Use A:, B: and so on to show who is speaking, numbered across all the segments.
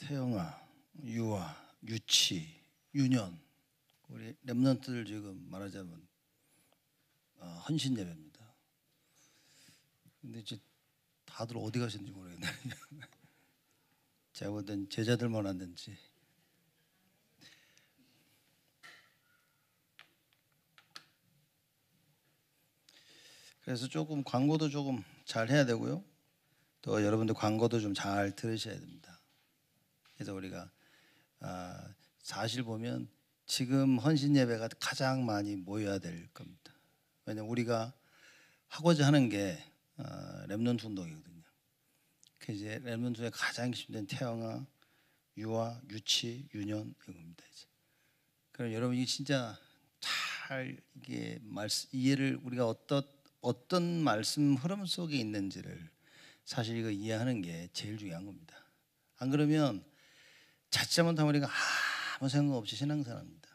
A: 태영아, 유아, 유치, 유년, 우리 렘넌트들 지금 말하자면 헌신 예배입니다. 근데 이제 다들 어디 가셨는지 모르겠네. 제가 볼 땐 제자들만 왔는지. 그래서 조금 광고도 조금 잘 해야 되고요. 또 여러분들 광고도 좀 잘 들으셔야 됩니다. 그래서 우리가 사실 보면 지금 헌신 예배가 가장 많이 모여야 될 겁니다. 왜냐하면 우리가 하고자 하는 게 렘넌트 운동이거든요. 그 이제 렘넌트의 가장 핵심된 태영아, 유아, 유치, 유년 이겁니다. 이제. 그럼 여러분 이 진짜 잘 이게 이해를 우리가 어떤 말씀 흐름 속에 있는지를 사실 이거 이해하는 게 제일 중요한 겁니다. 안 그러면 자칫 잘못하면 우리가 아무 생각 없이 신앙생활합니다.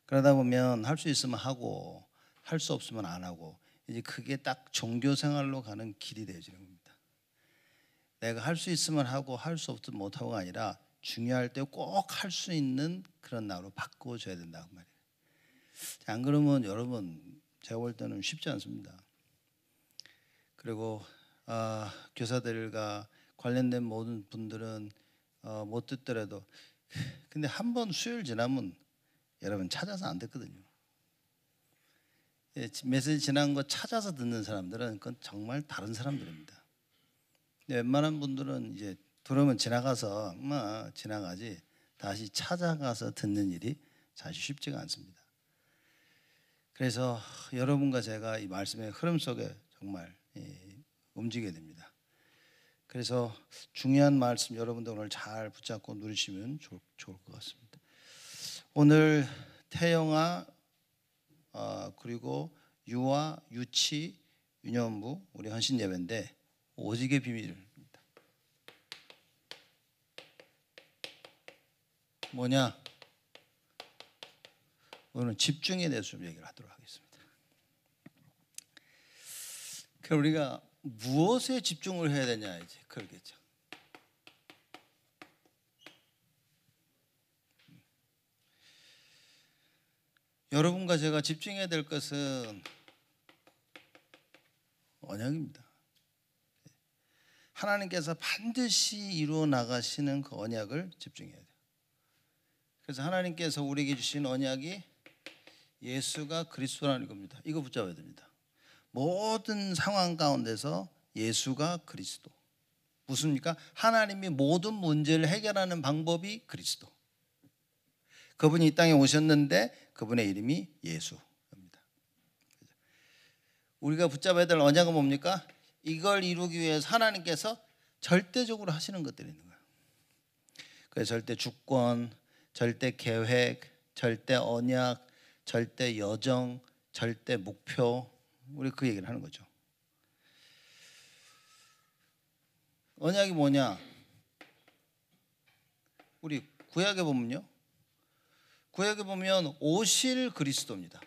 A: 그러다 보면 할 수 있으면 하고 할 수 없으면 안 하고 이제 그게 딱 종교 생활로 가는 길이 되어지는 겁니다. 내가 할 수 있으면 하고 할 수 없으면 못 하고가 아니라 중요할 때 꼭 할 수 있는 그런 나로 바꿔줘야 된다고 말이에요. 안 그러면 여러분 제가 볼 때는 쉽지 않습니다. 그리고 교사들과 관련된 모든 분들은 못 듣더라도 근데 한 번 수요일 지나면 여러분 찾아서 안 듣거든요. 메시지 지난 거 찾아서 듣는 사람들은 그건 정말 다른 사람들입니다. 웬만한 분들은 이제 들으면 지나가서 지나가지 다시 찾아가서 듣는 일이 사실 쉽지가 않습니다. 그래서 여러분과 제가 이 말씀의 흐름 속에 정말 움직여야 됩니다. 그래서 중요한 말씀 여러분들 오늘 잘 붙잡고 누리시면 좋을 것 같습니다. 오늘 태영아 그리고 유아, 유치, 유년부 우리 헌신 예배인데 오직의 비밀입니다. 뭐냐? 오늘은 집중에 대해서 좀 얘기를 하도록 하겠습니다. 그럼 우리가 무엇에 집중을 해야 되냐 이제 그러겠죠. 여러분과 제가 집중해야 될 것은 언약입니다. 하나님께서 반드시 이루어 나가시는 그 언약을 집중해야 돼요. 그래서 하나님께서 우리에게 주신 언약이 예수가 그리스도라는 겁니다. 이거 붙잡아야 됩니다. 모든 상황 가운데서 예수가 그리스도. 무슨입니까? 하나님이 모든 문제를 해결하는 방법이 그리스도. 그분이 이 땅에 오셨는데 그분의 이름이 예수입니다. 우리가 붙잡아야 될 언약은 뭡니까? 이걸 이루기 위해서 하나님께서 절대적으로 하시는 것들이 있는 거예요. 그래서 절대 주권, 절대 계획, 절대 언약, 절대 여정, 절대 목표 우리 그 얘기를 하는 거죠. 언약이 뭐냐? 우리 구약에 보면요. 구약에 보면 오실 그리스도입니다.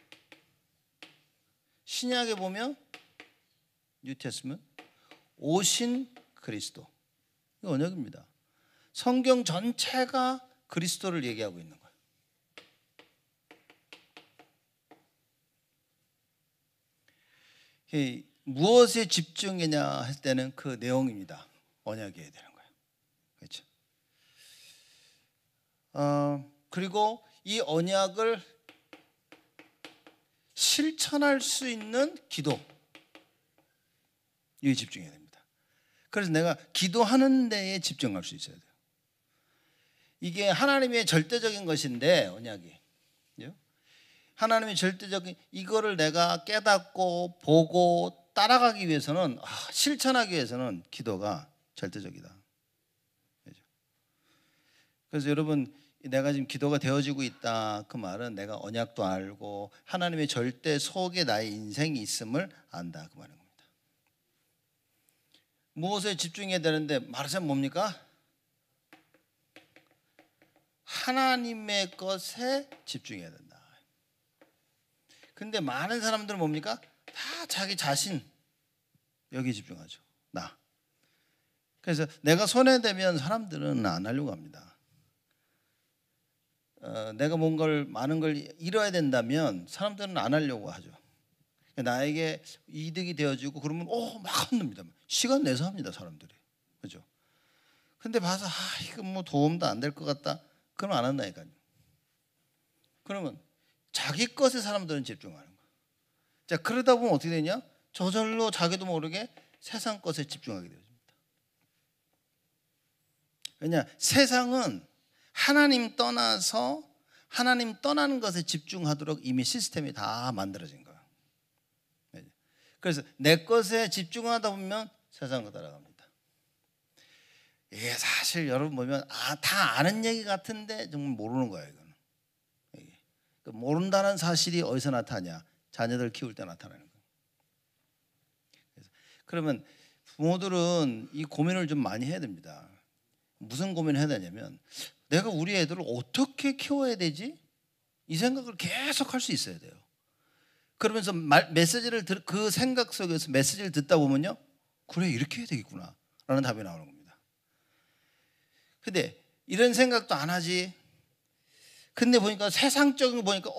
A: 신약에 보면 뉴테스먼트 오신 그리스도. 이거 언약입니다. 성경 전체가 그리스도를 얘기하고 있는 거예요. 무엇에 집중이냐 할 때는 그 내용입니다. 언약이어야 되는 거예요. 그렇죠? 그리고 이 언약을 실천할 수 있는 기도 이에 집중해야 됩니다. 그래서 내가 기도하는 데에 집중할 수 있어야 돼요. 이게 하나님의 절대적인 것인데 언약이 하나님의 절대적인 이거를 내가 깨닫고 보고 따라가기 위해서는 실천하기 위해서는 기도가 절대적이다. 그래서 여러분 내가 지금 기도가 되어지고 있다 그 말은 내가 언약도 알고 하나님의 절대 속에 나의 인생이 있음을 안다 그 말인 겁니다. 무엇에 집중해야 되는데 말하자면 뭡니까? 하나님의 것에 집중해야 된다. 근데 많은 사람들은 뭡니까? 다 자기 자신 여기 집중하죠. 나. 그래서 내가 손해되면 사람들은 안 하려고 합니다. 내가 뭔가를 많은 걸 잃어야 된다면 사람들은 안 하려고 하죠. 나에게 이득이 되어지고 그러면 막 합니다. 시간 내서 합니다, 사람들이. 그죠? 근데 봐서 이거 뭐 도움도 안 될 것 같다. 그러면 안 한다니까요. 그러면 자기 것에 사람들은 집중하는 거예요. 자, 그러다 보면 어떻게 되냐? 저절로 자기도 모르게 세상 것에 집중하게 되어집니다. 왜냐? 세상은 하나님 떠나서 하나님 떠나는 것에 집중하도록 이미 시스템이 다 만들어진 거예요. 그래서 내 것에 집중하다 보면 세상과 따라갑니다. 이게 사실 여러분 보면 다 아는 얘기 같은데 정말 모르는 거예요. 이거는. 모른다는 사실이 어디서 나타나냐? 자녀들 키울 때 나타나는 거예요. 그러면 부모들은 이 고민을 좀 많이 해야 됩니다. 무슨 고민을 해야 되냐면 내가 우리 애들을 어떻게 키워야 되지? 이 생각을 계속 할 수 있어야 돼요. 그러면서 메시지를 그 생각 속에서 메시지를 듣다 보면요, 그래 이렇게 해야 되겠구나 라는 답이 나오는 겁니다. 근데 이런 생각도 안 하지. 근데 보니까 세상적인 거 보니까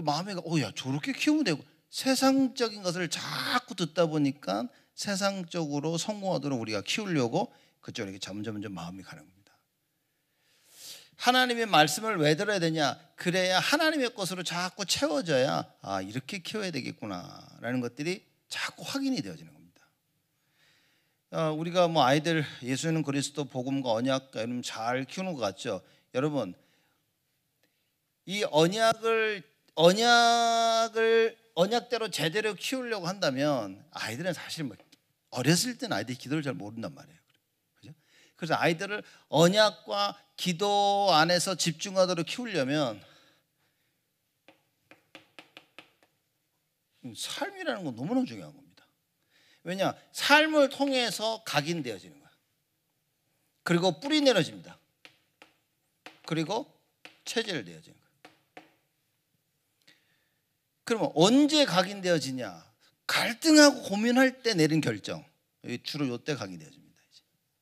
A: 마음에 야 저렇게 키우면 되고, 세상적인 것을 자꾸 듣다 보니까 세상적으로 성공하도록 우리가 키우려고 그쪽으로 점점 마음이 가는 겁니다. 하나님의 말씀을 왜 들어야 되냐? 그래야 하나님의 것으로 자꾸 채워져야 이렇게 키워야 되겠구나라는 것들이 자꾸 확인이 되어지는 겁니다. 우리가 뭐 아이들 예수는 그리스도 복음과 언약 여러분 잘 키우는 것 같죠? 여러분 이 언약대로 제대로 키우려고 한다면 아이들은 사실 뭐 어렸을 때는 아이들이 기도를 잘 모른단 말이에요. 그죠? 그래서 아이들을 언약과 기도 안에서 집중하도록 키우려면 삶이라는 건 너무나 중요한 겁니다. 왜냐? 삶을 통해서 각인되어지는 거예요. 그리고 뿌리 내려집니다. 그리고 체질 되어지는 거예요. 그러면 언제 각인되어지냐? 갈등하고 고민할 때 내린 결정. 주로 이때 각인되어집니다.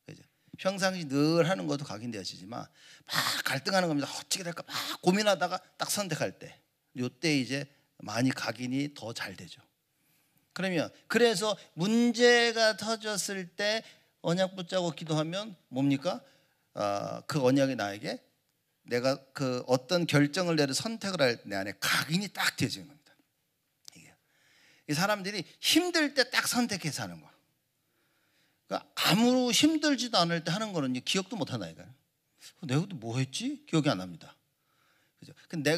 A: 그죠? 평상시 늘 하는 것도 각인되어지지만 막 갈등하는 겁니다. 어떻게 될까? 막 고민하다가 딱 선택할 때, 이때 이제 많이 각인이 더 잘 되죠. 그래서 문제가 터졌을 때 언약 붙잡고 기도하면 뭡니까? 그 언약이 나에게 내가 그 어떤 결정을 내려 선택을 할 내 안에 각인이 딱 되어지는 겁니다. 이 사람들이 힘들 때 딱 선택해서 하는 거. 그러니까 아무 힘들지도 않을 때 하는 거는 기억도 못 한다니까요. 내가 그때 뭐 했지? 기억이 안 납니다. 그죠? 근데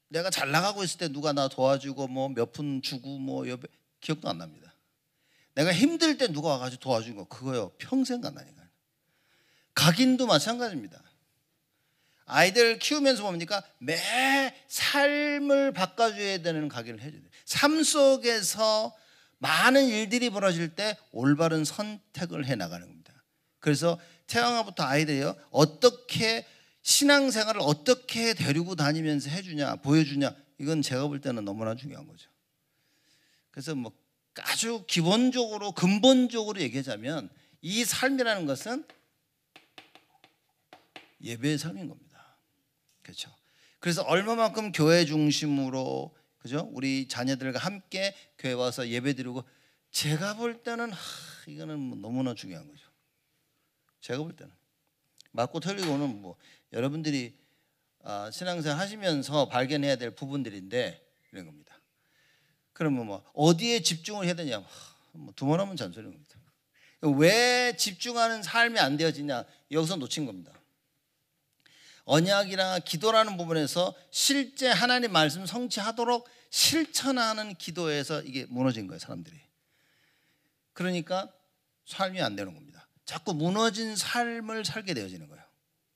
A: 내가 잘 나가고 있을 때 누가 나 도와주고 뭐 몇 푼 주고 뭐 옆에 기억도 안 납니다. 내가 힘들 때 누가 와가지고 도와준 거 그거요 평생 안 나니까요. 각인도 마찬가지입니다. 아이들 키우면서 뭡니까? 매 삶을 바꿔줘야 되는 각인을 해줘야 돼요. 삶 속에서 많은 일들이 벌어질 때 올바른 선택을 해 나가는 겁니다. 그래서 태어나부터 아이들이요 어떻게 신앙생활을 어떻게 데리고 다니면서 해주냐 보여주냐, 이건 제가 볼 때는 너무나 중요한 거죠. 그래서 뭐 아주 기본적으로 근본적으로 얘기하자면 이 삶이라는 것은 예배의 삶인 겁니다. 그렇죠. 그래서 얼마만큼 교회 중심으로, 그죠? 우리 자녀들과 함께 교회 와서 예배드리고, 제가 볼 때는 이거는 너무나 중요한 거죠. 제가 볼 때는 맞고 틀리고는 뭐 여러분들이 신앙생활 하시면서 발견해야 될 부분들인데 이런 겁니다. 그러면 뭐 어디에 집중을 해야 되냐? 뭐 두말하면 잔소리인 겁니다. 왜 집중하는 삶이 안 되어지냐? 여기서 놓친 겁니다. 언약이나 기도라는 부분에서 실제 하나님 말씀 성취하도록 실천하는 기도에서 이게 무너진 거예요, 사람들이. 그러니까 삶이 안 되는 겁니다. 자꾸 무너진 삶을 살게 되어지는 거예요.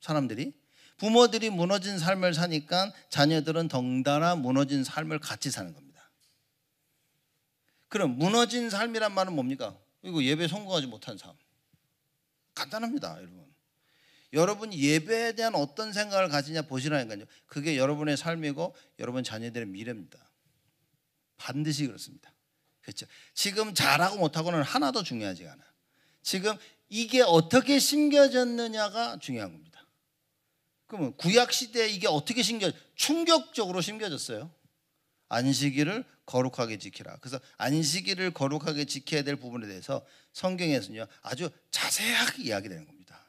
A: 사람들이 부모들이 무너진 삶을 사니까 자녀들은 덩달아 무너진 삶을 같이 사는 겁니다. 그럼 무너진 삶이란 말은 뭡니까? 이거 예배 성공하지 못한 삶. 간단합니다, 여러분. 여러분이 예배에 대한 어떤 생각을 가지냐 보시라니까요. 그게 여러분의 삶이고 여러분 자녀들의 미래입니다. 반드시 그렇습니다. 그렇죠? 지금 잘하고 못하고는 하나도 중요하지 않아요. 지금 이게 어떻게 심겨졌느냐가 중요한 겁니다. 그러면 구약 시대에 이게 어떻게 충격적으로 심겨졌어요. 안식일을 거룩하게 지키라. 그래서 안식일을 거룩하게 지켜야 될 부분에 대해서 성경에서는요 아주 자세하게 이야기되는 겁니다.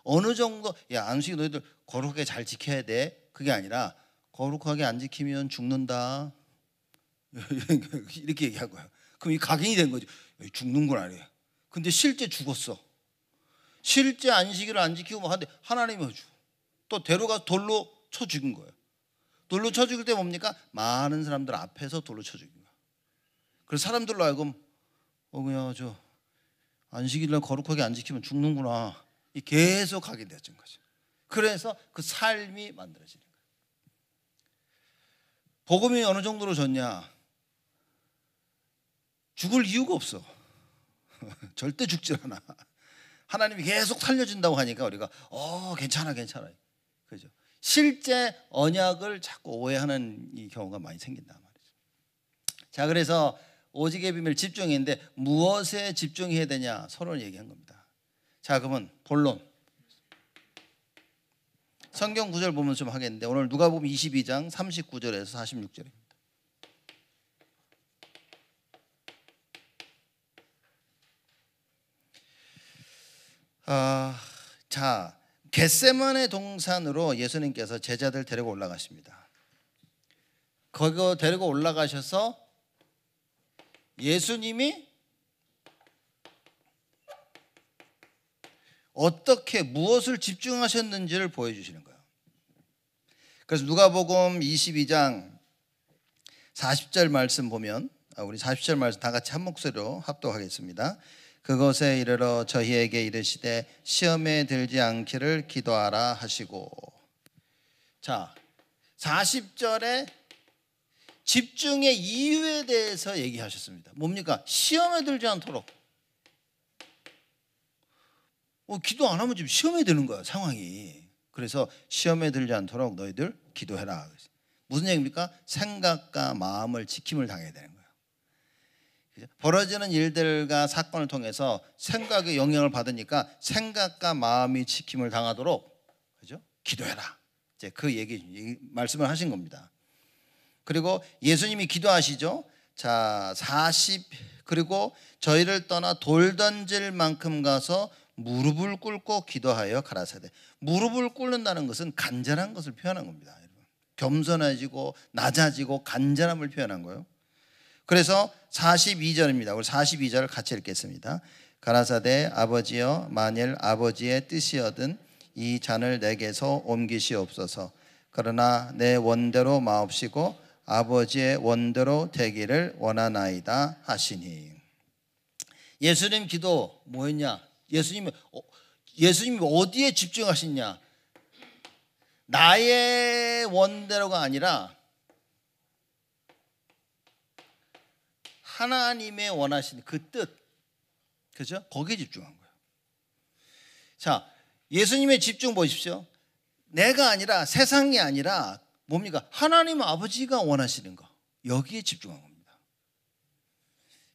A: 어느 정도 야 안식일 너희들 거룩하게 잘 지켜야 돼. 그게 아니라 거룩하게 안 지키면 죽는다. 이렇게 얘기한 거예요. 그럼 이 각인이 된 거죠. 죽는구나 아니에요. 근데 실제 죽었어. 실제 안식일을 안 지키고 하는데 하나님이 또 데려가 돌로 쳐 죽인 거예요. 돌로 쳐 죽일 때 뭡니까? 많은 사람들 앞에서 돌로 쳐 죽인 거예요. 그래서 사람들로 하여금 그냥 저 안식일날 거룩하게 안 지키면 죽는구나. 이 계속 각인되었던 거죠. 그래서 그 삶이 만들어지는 거예요. 복음이 어느 정도로 좋냐? 죽을 이유가 없어. 절대 죽지 않아. 하나님이 계속 살려준다고 하니까 우리가 괜찮아 그죠? 실제 언약을 자꾸 오해하는 이 경우가 많이 생긴단 말이죠. 자, 그래서 오직의 비밀 집중인데 무엇에 집중해야 되냐 서로 얘기한 겁니다. 자, 그러면 본론 성경 구절 보면 좀 하겠는데 오늘 누가복음 22장 39절에서 46절입니다. 자, 겟세마네 동산으로 예수님께서 제자들 데리고 올라가십니다. 거기 데리고 올라가셔서 예수님이 어떻게 무엇을 집중하셨는지를 보여주시는 거예요. 그래서 누가복음 22장 40절 말씀 보면 우리 40절 말씀 다 같이 한 목소리로 합독하겠습니다. 그것에 이르러 저희에게 이르시되 시험에 들지 않기를 기도하라 하시고. 자, 40절에 집중의 이유에 대해서 얘기하셨습니다. 뭡니까? 시험에 들지 않도록. 기도 안 하면 지금 시험에 드는 거야 상황이. 그래서 시험에 들지 않도록 너희들 기도해라. 무슨 얘기입니까? 생각과 마음을 지킴을 당해야 되는 거예요. 벌어지는 일들과 사건을 통해서 생각의 영향을 받으니까 생각과 마음이 지킴을 당하도록 그죠? 기도해라. 이제 그 말씀을 하신 겁니다. 그리고 예수님이 기도하시죠. 자, 그리고 저희를 떠나 돌 던질 만큼 가서 무릎을 꿇고 기도하여 가라사대. 무릎을 꿇는다는 것은 간절한 것을 표현한 겁니다. 겸손해지고 낮아지고 간절함을 표현한 거예요. 그래서 42절입니다. 우리 42절 같이 읽겠습니다. 가라사대 아버지여 만일 아버지의 뜻이거든 이 잔을 내게서 옮기시옵소서. 그러나 내 원대로 마옵시고 아버지의 원대로 되기를 원하나이다 하시니. 예수님 기도 뭐였냐? 예수님이 어디에 집중하시냐? 나의 원대로가 아니라 하나님의 원하시는 그 뜻, 그죠? 거기에 집중한 거예요. 자, 예수님의 집중 보십시오. 내가 아니라 세상이 아니라 뭡니까? 하나님 아버지가 원하시는 거, 여기에 집중한 겁니다.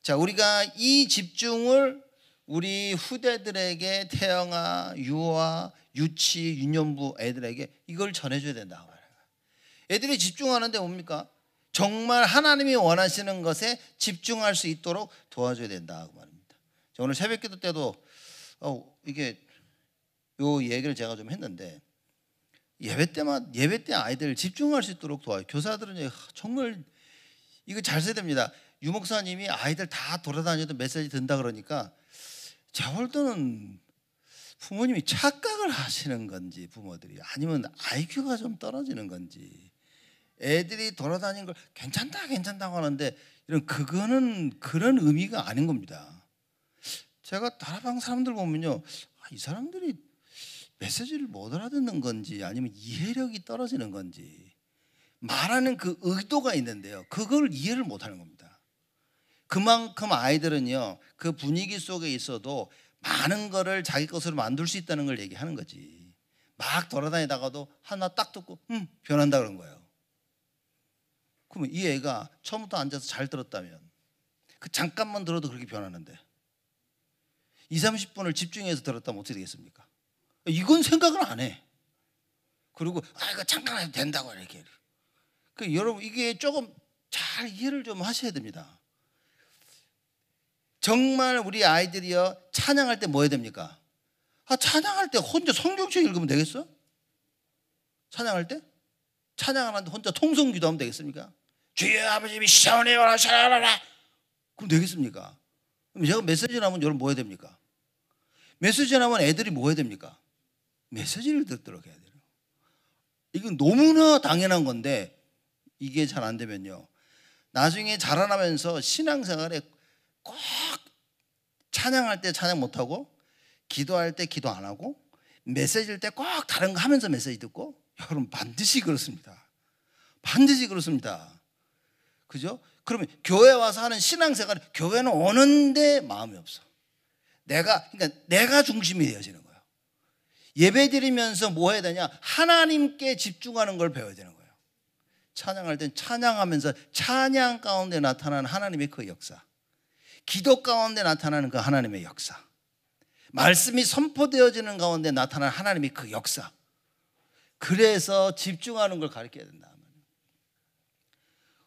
A: 자, 우리가 이 집중을 우리 후대들에게 태영아, 유아, 유치, 유년부 애들에게 이걸 전해줘야 된다고 말해요. 애들이 집중하는데 뭡니까? 정말 하나님이 원하시는 것에 집중할 수 있도록 도와줘야 된다고 말입니다. 오늘 새벽기도 때도 이게 요 얘기를 제가 좀 했는데 예배 때 아이들 집중할 수 있도록 도와요. 교사들은 정말 이거 잘 써야 됩니다. 유 목사님이 아이들 다 돌아다녀도 메시지 듣는다 그러니까 제가 볼 때는 부모님이 착각을 하시는 건지 부모들이 아니면 IQ가 좀 떨어지는 건지 애들이 돌아다니는 걸 괜찮다고 하는데 그거는 그런 의미가 아닌 겁니다. 제가 다락방 사람들 보면요, 이 사람들이 메시지를 못 알아듣는 건지 아니면 이해력이 떨어지는 건지 말하는 그 의도가 있는데요, 그걸 이해를 못하는 겁니다. 그만큼 아이들은요 그 분위기 속에 있어도 많은 거를 자기 것으로 만들 수 있다는 걸 얘기하는 거지. 막 돌아다니다가도 하나 딱 듣고 변한다 그런 거예요. 그러면 이 애가 처음부터 앉아서 잘 들었다면 그 잠깐만 들어도 그렇게 변하는데 2, 30분을 집중해서 들었다면 어떻게 되겠습니까? 이건 생각을 안 해. 그리고 이거 잠깐 해도 된다고 이렇게. 여러분 이게 조금 잘 이해를 좀 하셔야 됩니다. 정말 우리 아이들이요 찬양할 때 뭐 해야 됩니까? 찬양할 때 혼자 성경책 읽으면 되겠어? 찬양할 때? 찬양 안 하는데 혼자 통성기도 하면 되겠습니까? 주여 아버지 시원해 오라 샤라라라 그럼 되겠습니까? 그럼 제가 메시지 나면 여러분 뭐 해야 됩니까? 메시지 나면 애들이 뭐 해야 됩니까? 메시지를 듣도록 해야 돼요. 이건 너무나 당연한 건데 이게 잘 안 되면요 나중에 자라나면서 신앙생활에 꼭 찬양할 때 찬양 못하고 기도할 때 기도 안 하고 메시지일 때 꼭 다른 거 하면서 메시지 듣고 여러분 반드시 그렇습니다. 반드시 그렇습니다. 그죠? 그러면 교회 와서 하는 신앙생활 교회는 오는데 마음이 없어. 내가 중심이 되어지는 거예요. 예배 드리면서 뭐 해야 되냐? 하나님께 집중하는 걸 배워야 되는 거예요. 찬양할 땐 찬양하면서 찬양 가운데 나타나는 하나님의 그 역사, 기도 가운데 나타나는 그 하나님의 역사, 말씀이 선포되어지는 가운데 나타나는 하나님의 그 역사. 그래서 집중하는 걸 가르쳐야 된다.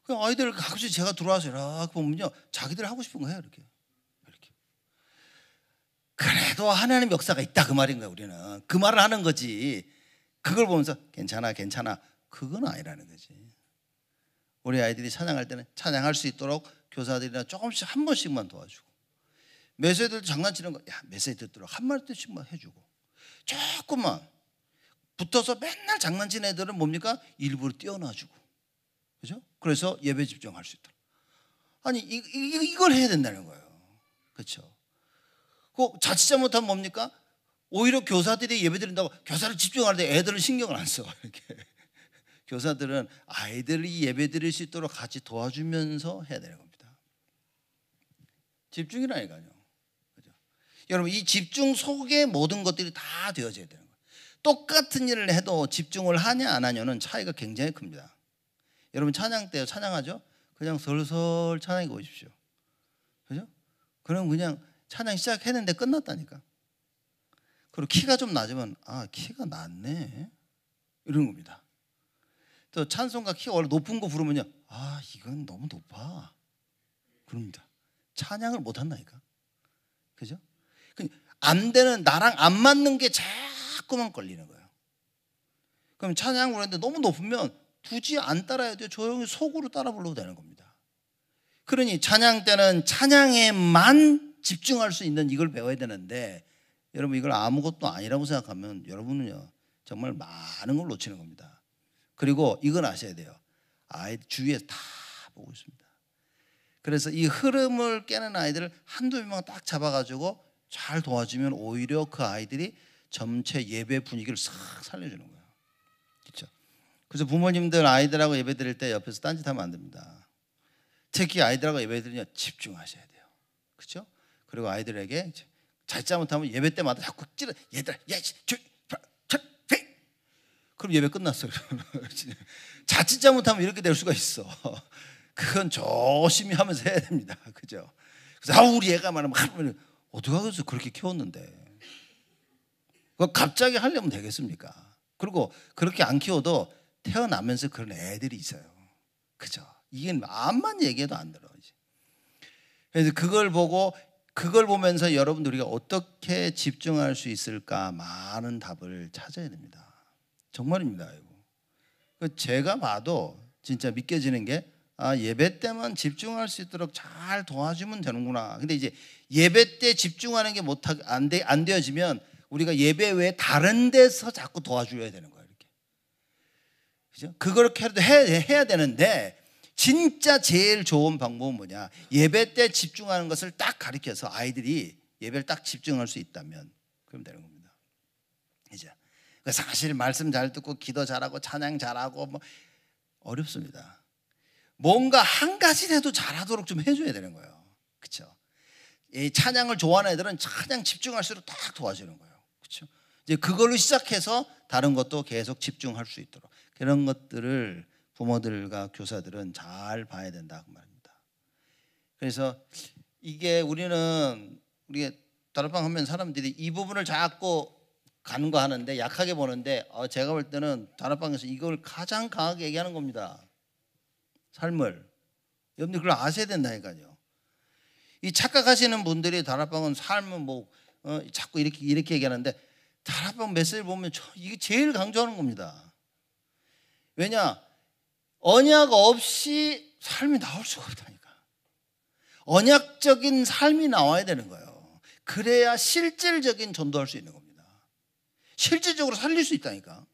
A: 아이들 가끔씩 제가 들어와서 이렇게 보면요 자기들 하고 싶은 거 해요. 이렇게. 그래도 하나님 역사가 있다 그 말인 거예요. 우리는 그 말을 하는 거지. 그걸 보면서 괜찮아 그건 아니라는 거지. 우리 아이들이 찬양할 때는 찬양할 수 있도록 교사들이나 조금씩 한 번씩만 도와주고, 메시지들 장난치는 거 메시지 듣도록 한 마디씩만 해주고, 조금만 붙어서 맨날 장난치는 애들은 뭡니까? 일부러 띄워놔주고, 그죠? 그래서 예배 집중할 수 있도록. 아니 이걸 해야 된다는 거예요. 그렇죠? 그 자칫 잘못하면 뭡니까? 오히려 교사들이 예배 드린다고 교사를 집중하는데 애들은 신경을 안 써. 이렇게. 교사들은 아이들이 예배 드릴 수 있도록 같이 도와주면서 해야 되는 겁니다. 집중이라니까요. 그죠? 여러분 이 집중 속에 모든 것들이 다 되어져야 되는 거예요. 똑같은 일을 해도 집중을 하냐 안 하냐는 차이가 굉장히 큽니다. 여러분 찬양 때 찬양하죠? 그냥 솔솔 찬양해 보십시오. 그죠? 그럼 그냥 찬양 시작했는데 끝났다니까. 그리고 키가 좀 낮으면 키가 낮네 이러는 겁니다. 또 찬송가 키가 원래 높은 거 부르면요 이건 너무 높아 그럽니다. 찬양을 못 한다니까. 그죠? 안 되는, 나랑 안 맞는 게 자꾸만 걸리는 거예요. 그럼 찬양을 하는데 너무 높으면 굳이 안 따라야 돼요. 조용히 속으로 따라 불러도 되는 겁니다. 그러니 찬양 때는 찬양에만 집중할 수 있는 이걸 배워야 되는데, 여러분 이걸 아무것도 아니라고 생각하면 여러분은요 정말 많은 걸 놓치는 겁니다. 그리고 이건 아셔야 돼요. 아이들 주위에 다 보고 있습니다. 그래서 이 흐름을 깨는 아이들을 한두 명만 딱 잡아가지고 잘 도와주면 오히려 그 아이들이 전체 예배 분위기를 싹 살려주는 거예요. 그렇죠? 그래서 부모님들 아이들하고 예배 드릴 때 옆에서 딴짓하면 안 됩니다. 특히 아이들하고 예배 드리면 집중하셔야 돼요. 그렇죠? 그리고 아이들에게 자칫 잘못하면 예배 때마다 자꾸 찌르, 얘들아, 그럼 예배 끝났어요. 자칫 잘못하면 이렇게 될 수가 있어. 그건 조심히 하면서 해야 됩니다. 그죠? 그래서 우리 애가 말하면 어떻게 하겠어? 그렇게 키웠는데. 갑자기 하려면 되겠습니까? 그리고 그렇게 안 키워도 태어나면서 그런 애들이 있어요. 그죠? 이게 암만 얘기해도 안 들어. 그래서 그걸 보면서 여러분들 우리가 어떻게 집중할 수 있을까 많은 답을 찾아야 됩니다. 정말입니다. 이거. 제가 봐도 진짜 믿겨지는 게 예배 때만 집중할 수 있도록 잘 도와주면 되는구나. 근데 이제 예배 때 집중하는 게 안 되어지면 우리가 예배 외에 다른 데서 자꾸 도와줘야 되는 거예요. 이렇게. 그죠? 그렇게도 해야 되는데, 진짜 제일 좋은 방법은 뭐냐? 예배 때 집중하는 것을 딱 가르쳐서 아이들이 예배를 딱 집중할 수 있다면 그러면 되는 겁니다. 이제 사실 말씀 잘 듣고 기도 잘하고 찬양 잘하고 뭐 어렵습니다. 뭔가 한 가지라도 잘하도록 좀 해줘야 되는 거예요. 그렇죠? 이 찬양을 좋아하는 애들은 찬양 집중할수록 딱 도와주는 거예요. 그렇죠? 이제 그걸로 시작해서 다른 것도 계속 집중할 수 있도록, 그런 것들을 부모들과 교사들은 잘 봐야 된다 그 말입니다. 그래서 이게 우리가 다락방 하면 사람들이 이 부분을 자꾸 간과하는데, 약하게 보는데, 제가 볼 때는 다락방에서 이걸 가장 강하게 얘기하는 겁니다. 삶을. 여러분들 그걸 아셔야 된다니까요. 이 착각하시는 분들이 다락방은 삶은 자꾸 이렇게 얘기하는데, 다락방 메시지를 보면 이게 제일 강조하는 겁니다. 왜냐? 언약 없이 삶이 나올 수가 없다니까. 언약적인 삶이 나와야 되는 거예요. 그래야 실질적인 전도할 수 있는 겁니다. 실질적으로 살릴 수 있다니까.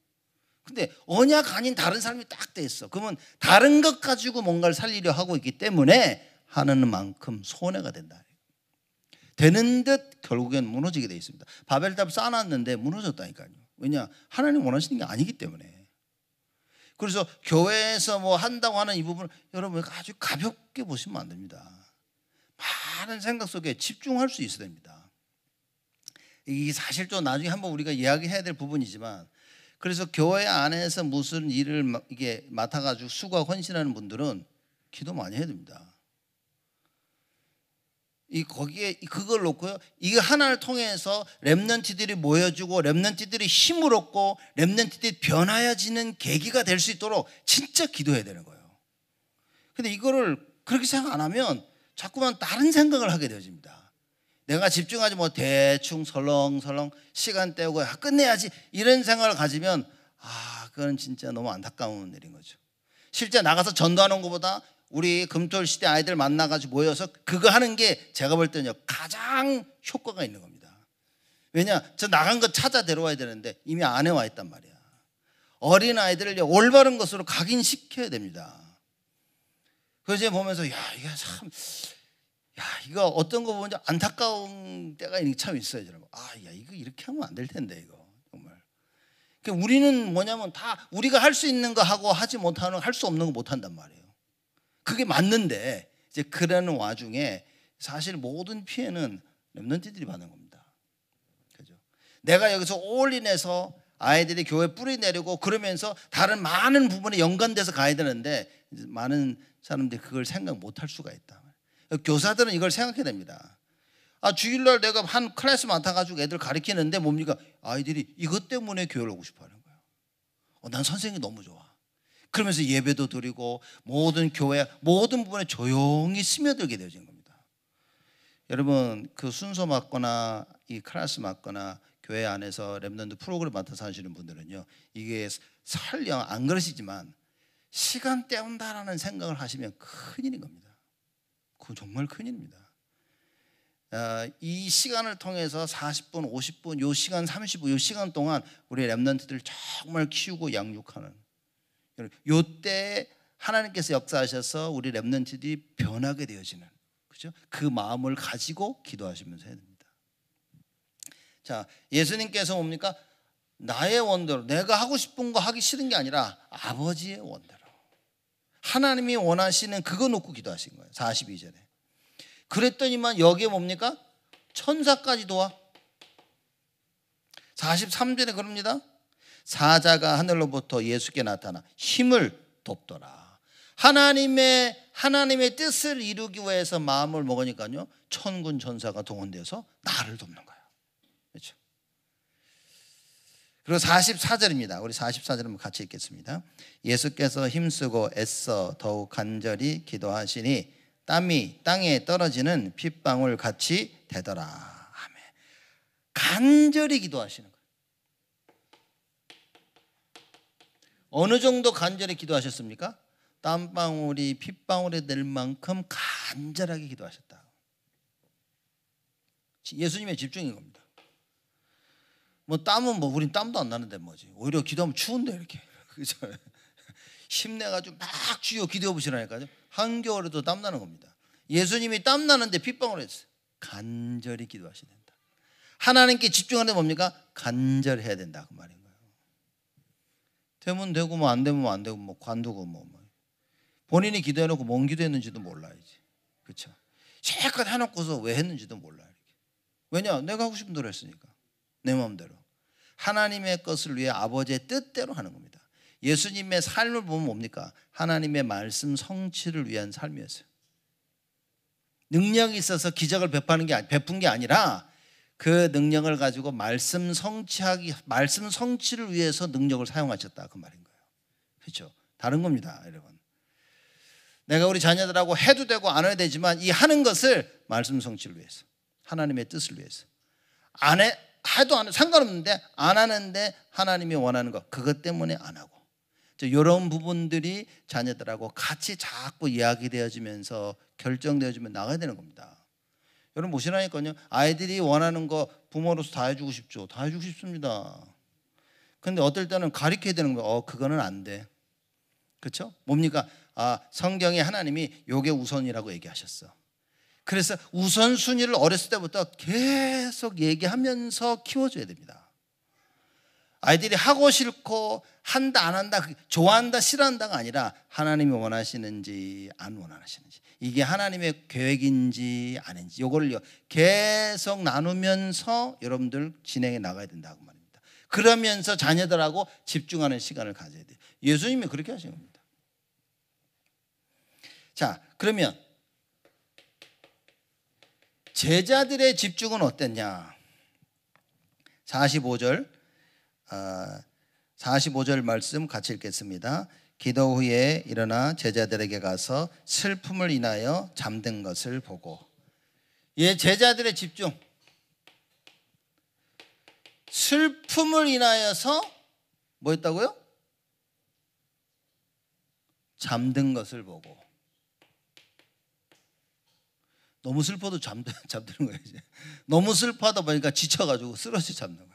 A: 근데 언약 아닌 다른 삶이 딱 돼 있어. 그러면 다른 것 가지고 뭔가를 살리려 하고 있기 때문에 하는 만큼 손해가 된다. 되는 듯 결국엔 무너지게 돼 있습니다. 바벨탑 쌓아놨는데 무너졌다니까요. 왜냐? 하나님 원하시는 게 아니기 때문에. 그래서 교회에서 한다고 하는 이 부분을 여러분 아주 가볍게 보시면 안 됩니다. 많은 생각 속에 집중할 수 있어야 됩니다. 이 사실 또 나중에 한번 우리가 이야기해야 될 부분이지만, 그래서 교회 안에서 무슨 일을 이게 맡아가지고 수고하고 헌신하는 분들은 기도 많이 해야 됩니다. 거기에 그걸 놓고요, 이거 하나를 통해서 렘넌트들이 모여주고 렘넌트들이 힘을 얻고 렘넌트들이 변화해지는 계기가 될 수 있도록 진짜 기도해야 되는 거예요. 근데 이거를 그렇게 생각 안 하면 자꾸만 다른 생각을 하게 되어집니다. 내가 집중하지 대충 설렁설렁 시간 때우고 끝내야지 이런 생각을 가지면 그건 진짜 너무 안타까운 일인 거죠. 실제 나가서 전도하는 것보다 우리 금토일 시대 아이들 만나가지고 모여서 그거 하는 게 제가 볼 때는요 가장 효과가 있는 겁니다. 왜냐? 저 나간 거 찾아 데려와야 되는데 이미 안에 와 있단 말이야. 어린 아이들을 올바른 것으로 각인시켜야 됩니다. 그래서 제가 보면서 이게 참, 이거 어떤 거 보면 안타까운 때가 참 있어요. 여러분. 이거 이렇게 하면 안 될 텐데 이거 정말. 그러니까 우리는 뭐냐면 다 우리가 할 수 있는 거 하고 하지 못하는 할 수 없는 거 못 한단 말이에요. 그게 맞는데 이제 그러는 와중에 사실 모든 피해는 렘넌트들이 받는 겁니다. 그죠? 내가 여기서 올인해서 아이들이 교회 뿌리 내리고 그러면서 다른 많은 부분에 연관돼서 가야 되는데 많은 사람들이 그걸 생각 못 할 수가 있다. 교사들은 이걸 생각해야 됩니다. 주일날 내가 한 클래스 맡아가지고 애들 가르치는데 뭡니까? 아이들이 이것 때문에 교회를 오고 싶어 하는 거예요. 난 선생님이 너무 좋아. 그러면서 예배도 드리고 모든 교회 모든 부분에 조용히 스며들게 되어진 겁니다. 여러분 그 순서 맡거나 이 클래스 맡거나 교회 안에서 렘넌트 프로그램 맡아서 하시는 분들은요, 이게 설령 안 그러시지만 시간 때운다라는 생각을 하시면 큰일인 겁니다. 그건 정말 큰일입니다. 이 시간을 통해서 40분, 50분, 요 시간 30분, 요 시간 동안 우리 렘넌트들을 정말 키우고 양육하는, 요때 하나님께서 역사하셔서 우리 렘넌트들이 변하게 되어지는, 그죠? 그 마음을 가지고 기도하시면서 해야 됩니다. 자, 예수님께서 뭡니까? 나의 원대로, 내가 하고 싶은 거 하기 싫은 게 아니라 아버지의 원대로, 하나님이 원하시는 그거 놓고 기도하신 거예요. 42절에. 그랬더니만 여기에 뭡니까? 천사까지도 와. 43절에 그럽니다. 사자가 하늘로부터 예수께 나타나 힘을 돕더라. 하나님의 뜻을 이루기 위해서 마음을 먹으니까요, 천군 천사가 동원돼서 나를 돕는 거예요. 그렇죠? 그리고 44절입니다. 우리 44절 한번 같이 읽겠습니다. 예수께서 힘쓰고 애써 더욱 간절히 기도하시니 땀이 땅에 떨어지는 핏방울 같이 되더라. 아멘. 간절히 기도하시는 거예요. 어느 정도 간절히 기도하셨습니까? 땀방울이 핏방울이 될 만큼 간절하게 기도하셨다. 예수님의 집중인 겁니다. 땀은 우린 땀도 안 나는데 뭐지. 오히려 기도하면 추운데 이렇게. 그죠? 힘내가지고 막 주여 기도해 보시라니까요. 한겨울에도 땀 나는 겁니다. 예수님이 땀 나는데 핏방울 했어요. 간절히 기도하셔야 된다. 하나님께 집중하는 게 뭡니까? 간절해야 된다 그 말인 거예요. 되면 되고 안 되면 안 되고 관두고 본인이 기도해놓고 뭔 기도했는지도 몰라야지. 그렇죠? 실컷 해놓고서 왜 했는지도 몰라요. 왜냐? 내가 하고 싶은 대로 했으니까. 내 마음대로. 하나님의 것을 위해 아버지의 뜻대로 하는 겁니다. 예수님의 삶을 보면 뭡니까? 하나님의 말씀 성취를 위한 삶이었어요. 능력이 있어서 기적을 베푼 게 아니라 그 능력을 가지고 말씀 성취를 위해서 능력을 사용하셨다 그 말인 거예요. 그렇죠? 다른 겁니다, 여러분. 내가 우리 자녀들하고 해도 되고 안 해도 되지만 이 하는 것을 말씀 성취를 위해서, 하나님의 뜻을 위해서. 해도 안 해도 상관없는데 안 하는데 하나님이 원하는 것, 그것 때문에 안 하고. 이런 부분들이 자녀들하고 같이 자꾸 이야기되어지면서 결정되어지면 나가야 되는 겁니다. 여러분 보시라니까요. 아이들이 원하는 거 부모로서 다 해주고 싶죠. 다 해주고 싶습니다. 근데 어떨 때는 가르쳐야 되는 거예요. 그거는 안 돼. 그렇죠? 뭡니까? 성경에 하나님이 요게 우선이라고 얘기하셨어. 그래서 우선순위를 어렸을 때부터 계속 얘기하면서 키워줘야 됩니다. 아이들이 하고 싫고 한다 안 한다, 좋아한다 싫어한다가 아니라 하나님이 원하시는지 안 원하시는지, 이게 하나님의 계획인지 아닌지, 이거를 계속 나누면서 여러분들 진행해 나가야 된다고 말입니다. 그러면서 자녀들하고 집중하는 시간을 가져야 돼요. 예수님이 그렇게 하신 겁니다. 자, 그러면 제자들의 집중은 어땠냐? 45절 말씀 같이 읽겠습니다. 기도 후에 일어나 제자들에게 가서 슬픔을 인하여 잠든 것을 보고. 제자들의 집중, 슬픔을 인하여서 뭐였다고요? 잠든 것을 보고. 너무 슬퍼도 잠드는 거예요. 이제. 너무 슬퍼하다 보니까 지쳐가지고 쓰러져 잠든 거예요.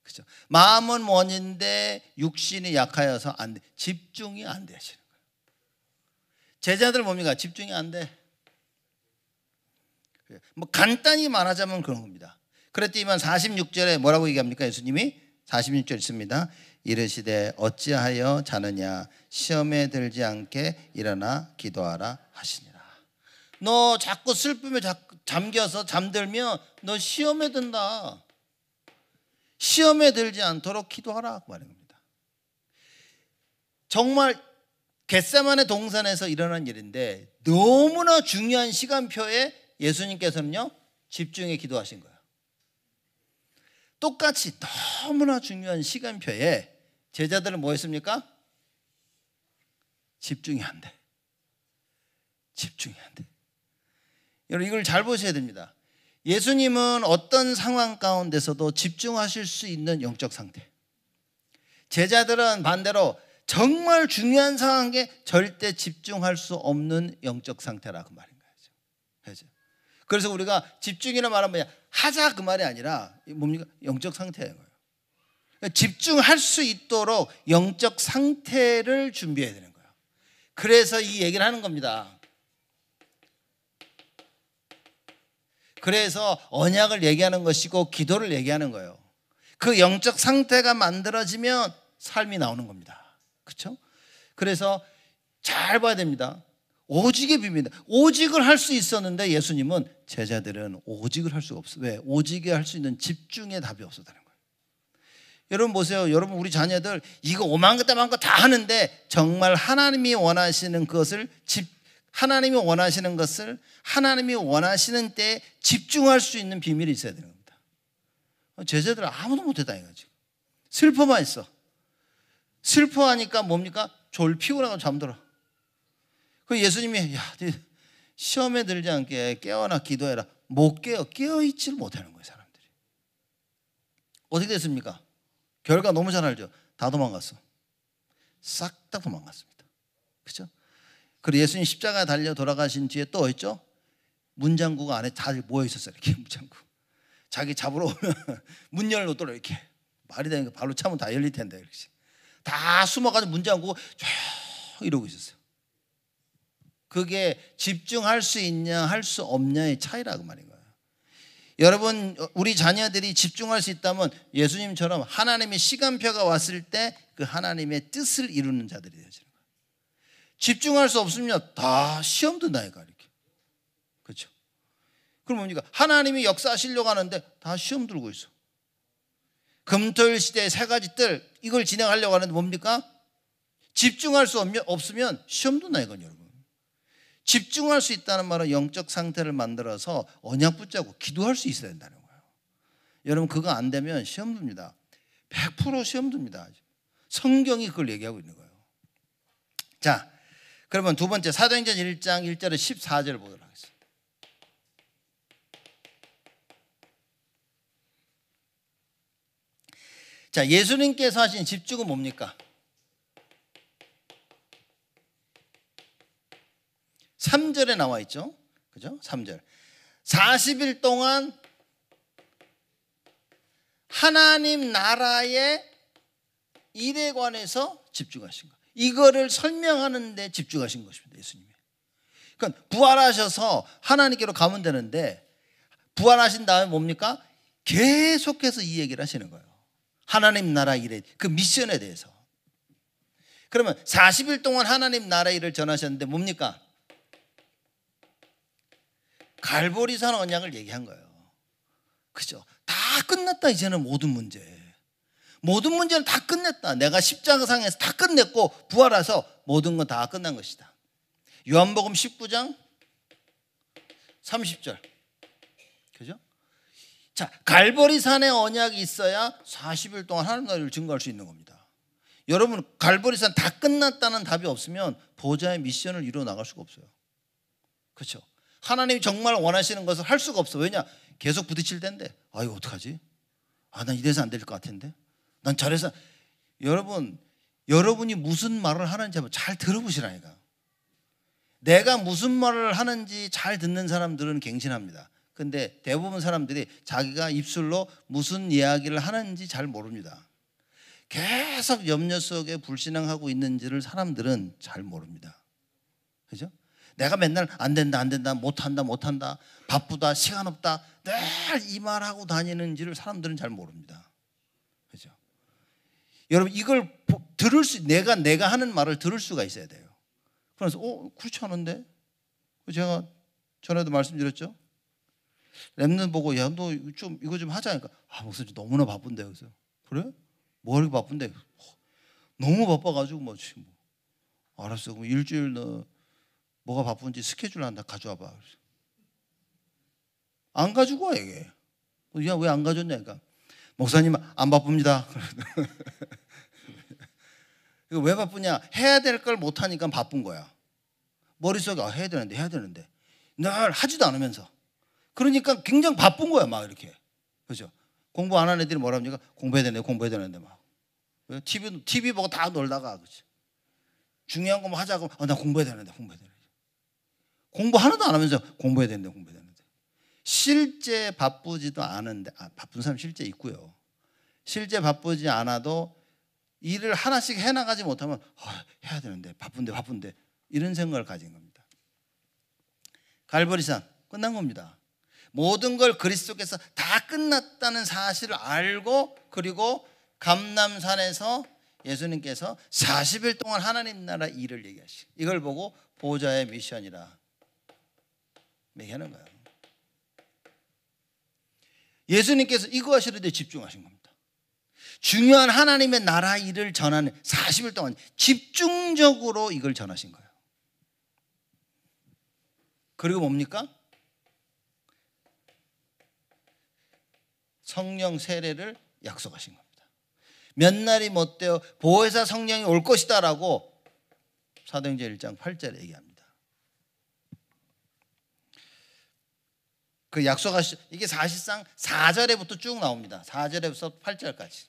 A: 그렇죠? 마음은 원인데 육신이 약하여서 안 돼. 집중이 안 되시는 거예요. 제자들 뭡니까? 집중이 안 돼. 간단히 말하자면 그런 겁니다. 그랬더니만 46절에 뭐라고 얘기합니까? 예수님이 46절 있습니다. 이르시되 어찌하여 자느냐, 시험에 들지 않게 일어나 기도하라 하시니라. 너 자꾸 슬픔에 잠겨서 잠들면 너 시험에 든다. 시험에 들지 않도록 기도하라 그 말인 겁니다. 정말 겟세마네 동산에서 일어난 일인데 너무나 중요한 시간표에 예수님께서는요 집중해 기도하신 거예요. 똑같이 너무나 중요한 시간표에 제자들은 뭐 했습니까? 집중이 안 돼. 집중이 안 돼. 여러분 이걸 잘 보셔야 됩니다. 예수님은 어떤 상황 가운데서도 집중하실 수 있는 영적 상태. 제자들은 반대로 정말 중요한 상황에 절대 집중할 수 없는 영적 상태라고 말인 거죠. 그래서 우리가 집중이라 말하면 뭐냐, 하자 그 말이 아니라 뭡니까? 영적 상태예요. 집중할 수 있도록 영적 상태를 준비해야 되는 거예요. 그래서 이 얘기를 하는 겁니다. 그래서 언약을 얘기하는 것이고 기도를 얘기하는 거예요. 그 영적 상태가 만들어지면 삶이 나오는 겁니다. 그렇죠? 그래서 잘 봐야 됩니다. 오직의 비밀입니다. 오직을 할 수 있었는데 예수님은, 제자들은 오직을 할 수가 없어요. 왜? 오직에 할 수 있는 집중의 답이 없었다는 거예요. 여러분 보세요. 여러분 우리 자녀들 이거 오만 것 따만 것 다 하는데 정말 하나님이 원하시는 것을 하나님이 원하시는 때에 집중할 수 있는 비밀이 있어야 되는 겁니다. 제자들은 아무도 못했다 이거지. 슬퍼만 했어. 슬퍼하니까 뭡니까? 피곤하고 잠들어. 그 예수님이 시험에 들지 않게 깨어나 기도해라. 못 깨어있지를 못하는 거예요 사람들이. 어떻게 됐습니까? 결과 너무 잘 알죠. 다 도망갔어. 싹 다 도망갔습니다. 그렇죠? 그리고 예수님 십자가에 달려 돌아가신 뒤에 또 있죠? 문장구가 안에 다들 모여 있었어요. 이렇게 문장구. 자기 잡으러 오면 문 열어놓더라 이렇게. 말이 되는 거 발로 차면 다 열릴 텐데. 이렇게. 다 숨어가지고 문장구 쫙 이러고 있었어요. 그게 집중할 수 있냐 할 수 없냐의 차이라고 말인 거예요. 여러분 우리 자녀들이 집중할 수 있다면 예수님처럼 하나님의 시간표가 왔을 때 그 하나님의 뜻을 이루는 자들이 되어지는 거예요. 집중할 수 없으면 다 시험 든다니까 이렇게. 그렇죠? 그럼 뭡니까? 하나님이 역사하시려고 하는데 다 시험 들고 있어. 금토일 시대의 세 가지 뜰 이걸 진행하려고 하는데 뭡니까? 집중할 수 없으면 시험 든다니까 여러분. 집중할 수 있다는 말은 영적 상태를 만들어서 언약 붙잡고 기도할 수 있어야 된다는 거예요. 여러분 그거 안 되면 시험 듭니다. 100% 시험 듭니다. 성경이 그걸 얘기하고 있는 거예요. 자, 그러면 두 번째 사도행전 1장 1절에 14절 보도록 하겠습니다. 자, 예수님께서 하신 집중은 뭡니까? 3절에 나와 있죠. 그죠? 3절. 40일 동안 하나님 나라의 일에 관해서 집중하신 거. 이거를 설명하는 데 집중하신 것입니다. 예수님이. 그러니까 부활하셔서 하나님께로 가면 되는데 부활하신 다음에 뭡니까? 계속해서 이 얘기를 하시는 거예요. 하나님 나라 일에, 그 미션에 대해서. 그러면 40일 동안 하나님 나라 일을 전하셨는데 뭡니까? 갈보리산 언약을 얘기한 거예요. 그죠? 다 끝났다. 이제는 모든 문제는 다 끝냈다. 내가 십자가상에서 다 끝냈고 부활해서 모든 건 다 끝난 것이다. 요한복음 19장 30절. 그죠? 자, 갈보리산의 언약이 있어야 40일 동안 하나님 나라를 증거할 수 있는 겁니다. 여러분 갈보리산 다 끝났다는 답이 없으면 보좌의 미션을 이루어 나갈 수가 없어요. 그렇죠? 하나님이 정말 원하시는 것을 할 수가 없어. 왜냐? 계속 부딪힐 텐데. 아, 이거 어떡하지? 아, 난 이래서 안 될 것 같은데. 난 저래서. 여러분이 무슨 말을 하는지 한번 잘 들어보시라니까. 내가 무슨 말을 하는지 잘 듣는 사람들은 갱신합니다. 근데 대부분 사람들이 자기가 입술로 무슨 이야기를 하는지 잘 모릅니다. 계속 염려 속에 불신앙하고 있는지를 사람들은 잘 모릅니다. 그죠? 내가 맨날 안 된다, 못한다, 바쁘다, 시간 없다, 늘 이 말하고 다니는지를 사람들은 잘 모릅니다. 그죠? 여러분 이걸 내가 하는 말을 들을 수가 있어야 돼요. 그래서 그렇지 않은데? 제가 전에도 말씀드렸죠? 랩는 보고 야, 너 좀 이거 좀 하자니까 목사님 너무나 바쁜데. 그래서 그래? 뭐 이렇게 바쁜데? 너무 바빠가지고 뭐 지금 알았어. 그럼 일주일 너 뭐가 바쁜지 스케줄 한다 가져와 봐. 안 가지고 와 이게. 야, 왜 안 가졌냐니까. 목사님 안 바쁩니다. 이거 왜 바쁘냐? 해야 될 걸 못 하니까 바쁜 거야. 머릿속에 해야 되는데 늘 하지도 않으면서. 그러니까 굉장히 바쁜 거야, 막 이렇게. 그죠? 공부 안 하는 애들이 뭐라 합니까? 공부해야 되는데 막. TV 보고 다 놀다가, 그치? 중요한 거 뭐 하자고, 나 공부해야 되는데. 공부 하나도 안 하면서 공부해야 되는데. 실제 바쁘지도 않은데, 바쁜 사람 실제 있고요. 실제 바쁘지 않아도 일을 하나씩 해나가지 못하면, 해야 되는데, 바쁜데. 이런 생각을 가진 겁니다. 갈보리산, 끝난 겁니다. 모든 걸 그리스도께서 다 끝났다는 사실을 알고 그리고 감람산에서 예수님께서 40일 동안 하나님 나라 일을 얘기하시고 이걸 보고 보좌의 미션이라 얘기하는 거예요. 예수님께서 이거 하시는데 집중하신 겁니다. 중요한 하나님의 나라 일을 전하는 40일 동안 집중적으로 이걸 전하신 거예요. 그리고 뭡니까? 성령 세례를 약속하신 겁니다. 몇 날이 못 되어 보혜사 성령이 올 것이다 라고 사도행전 1장 8절에 얘기합니다. 그 이게 사실상 4절에부터 쭉 나옵니다. 4절에서 8절까지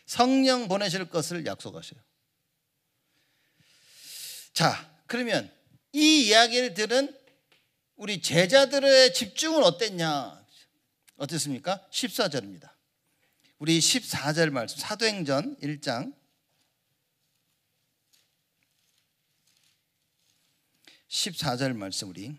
A: 성령 보내실 것을 약속하셔요. 자, 그러면 이 이야기를 들은 우리 제자들의 집중은 어땠냐? 어땠습니까? 14절입니다. 우리 14절 말씀 사도행전 1장 14절 말씀 우리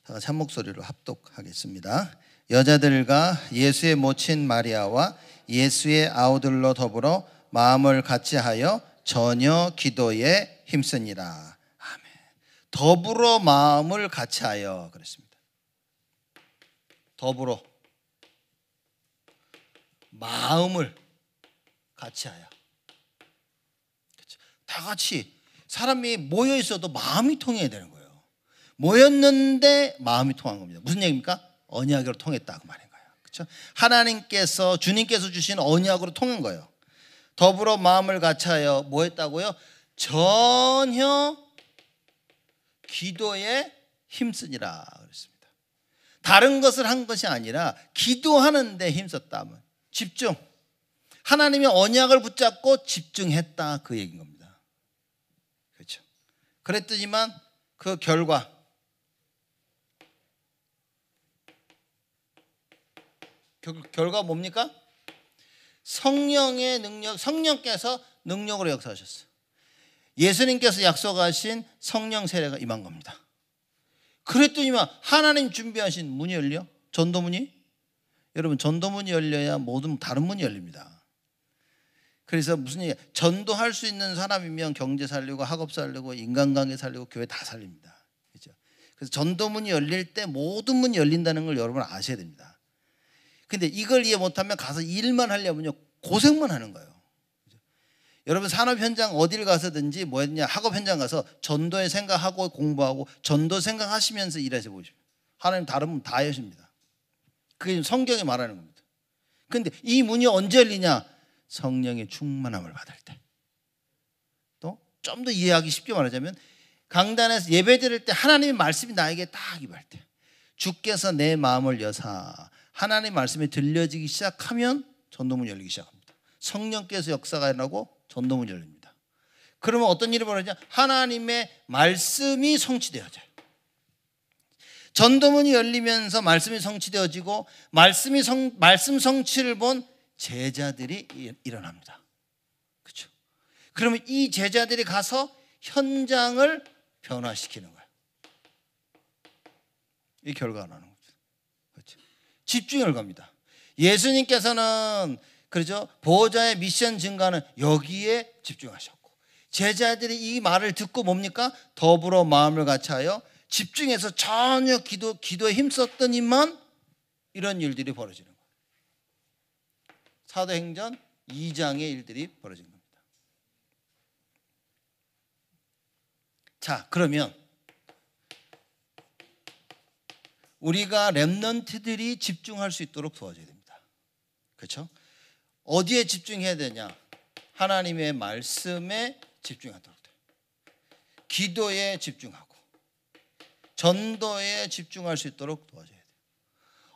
A: 다 같이 한 목소리로 합독하겠습니다. 여자들과 예수의 모친 마리아와 예수의 아우들로 더불어 마음을 같이하여 전혀 기도에 힘쓰니라. 아멘. 더불어 마음을 같이하여 그랬습니다. 더불어 마음을 같이하여. 다 같이 사람이 모여 있어도 마음이 통해야 되는 거예요. 모였는데 마음이 통한 겁니다. 무슨 얘기입니까? 언약으로 통했다고 말인 거예요. 그렇죠? 하나님께서 주님께서 주신 언약으로 통한 거예요. 더불어 마음을 같이하여 뭐 했다고요? 전혀 기도에 힘쓰니라 그랬습니다. 다른 것을 한 것이 아니라 기도하는 데 힘썼다. 집중. 하나님의 언약을 붙잡고 집중했다 그 얘기인 겁니다. 그렇죠? 그랬더니만 그 결과가 뭡니까? 성령의 능력, 성령께서 능력으로 역사하셨어요. 예수님께서 약속하신 성령 세례가 임한 겁니다. 그랬더니만 하나님 준비하신 문이 열려? 전도문이? 여러분 전도문이 열려야 모든 다른 문이 열립니다. 그래서 무슨 얘기야? 전도할 수 있는 사람이면 경제 살리고 학업 살리고 인간관계 살리고 교회 다 살립니다. 그렇죠? 그래서 전도문이 열릴 때 모든 문이 열린다는 걸 여러분 아셔야 됩니다. 근데 이걸 이해 못하면 가서 일만 하려면요 고생만 하는 거예요. 여러분 산업 현장 어디를 가서든지 뭐 했냐 학업 현장 가서 전도의 생각하고 공부하고 전도 생각하시면서 일하셔 보십시오. 하나님 다른 문 다 여십니다. 그게 성경이 말하는 겁니다. 그런데 이 문이 언제 열리냐? 성령의 충만함을 받을 때. 또 좀 더 이해하기 쉽게 말하자면 강단에서 예배 드릴 때 하나님의 말씀이 나에게 딱 임할 때 주께서 내 마음을 여사 하나님의 말씀이 들려지기 시작하면 전도문이 열리기 시작합니다. 성령께서 역사가 일어나고 전도문이 열립니다. 그러면 어떤 일이 벌어지냐? 하나님의 말씀이 성취되어져요. 전도문이 열리면서 말씀이 성취되어지고 말씀 성취를 본 제자들이 일어납니다. 그렇죠? 그러면 이 제자들이 가서 현장을 변화시키는 거예요. 이 결과가 나는 거죠. 그렇죠? 집중의 결과입니다. 예수님께서는 그렇죠? 보호자의 미션 증가는 여기에 집중하셨고 제자들이 이 말을 듣고 뭡니까? 더불어 마음을 같이하여 집중해서 전혀 기도에 힘썼더니만 이런 일들이 벌어지는 거예요. 사도행전 2장의 일들이 벌어진 겁니다. 자, 그러면 우리가 렘넌트들이 집중할 수 있도록 도와줘야 됩니다. 그렇죠? 어디에 집중해야 되냐? 하나님의 말씀에 집중하도록 돼요. 기도에 집중하고 전도에 집중할 수 있도록 도와줘야 돼요.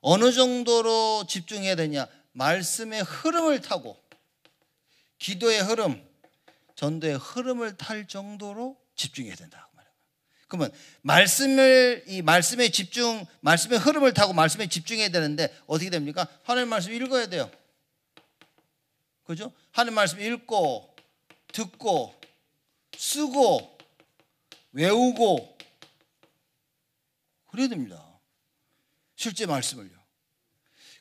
A: 어느 정도로 집중해야 되냐? 말씀의 흐름을 타고 기도의 흐름, 전도의 흐름을 탈 정도로 집중해야 된다. 그러면 말씀의 흐름을 타고 말씀에 집중해야 되는데 어떻게 됩니까? 하나님 말씀 읽어야 돼요. 그죠? 하나님 말씀 읽고 듣고 쓰고 외우고 그래야 됩니다. 실제 말씀을요.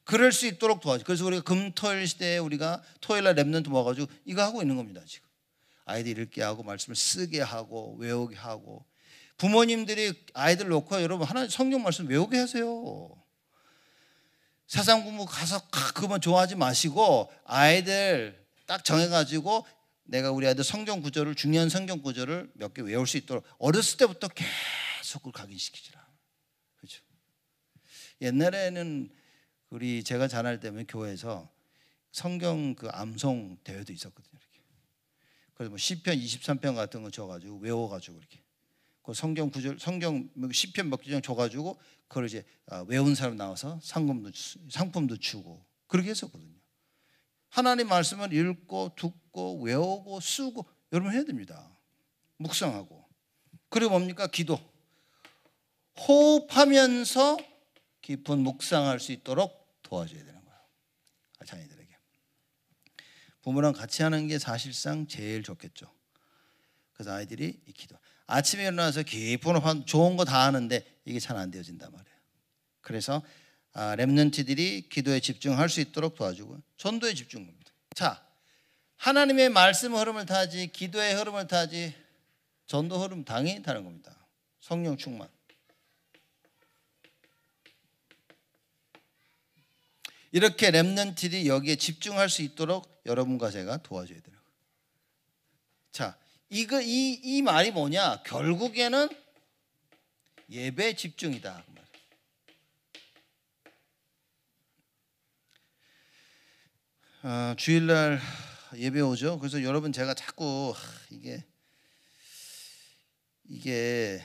A: 그럴 수 있도록 도와줘. 그래서 우리가 금토일 시대에 우리가 토요일날 렘넌트 모아가지고 이거 하고 있는 겁니다. 지금 아이들 읽게 하고 말씀을 쓰게 하고 외우게 하고 부모님들이 아이들 놓고 여러분 하나님 성경 말씀 외우게 하세요. 세상 공부 가서 그만 좋아하지 마시고 아이들 딱 정해가지고 내가 우리 아이들 성경 구절을 중요한 성경 구절을 몇 개 외울 수 있도록 어렸을 때부터 계속 그걸 각인시키지라. 그렇죠? 옛날에는 제가 자랄 때면 교회에서 성경 그 암송 대회도 있었거든요. 이렇게. 그래서 뭐 시편 23편 같은 거 줘가지고 외워가지고 이렇게 그 성경 구절 성경 시편 몇 장 줘가지고 그걸 이제 외운 사람 나와서 상품도 주고 그렇게 했었거든요. 하나님 말씀을 읽고 듣고 외우고 쓰고 여러분 해야 됩니다. 묵상하고 그리고 뭡니까? 기도 호흡하면서 깊은 묵상할 수 있도록 도와줘야 되는 거예요. 자녀들에게 부모랑 같이 하는 게 사실상 제일 좋겠죠. 그래서 아이들이 이 기도 아침에 일어나서 깊은 호흡 좋은 거 다 하는데 이게 잘 안 되어진단 말이에요. 그래서 렘넌트들이 기도에 집중할 수 있도록 도와주고 전도에 집중합니다. 자, 하나님의 말씀 흐름을 타지 기도의 흐름을 타지 전도 흐름 당연히 타는 겁니다. 성령 충만. 이렇게 렘넌트들이 여기에 집중할 수 있도록 여러분과 제가 도와줘야 돼요. 자, 이 말이 뭐냐? 결국에는 예배 집중이다. 주일날 예배 오죠. 그래서 여러분 제가 자꾸 이게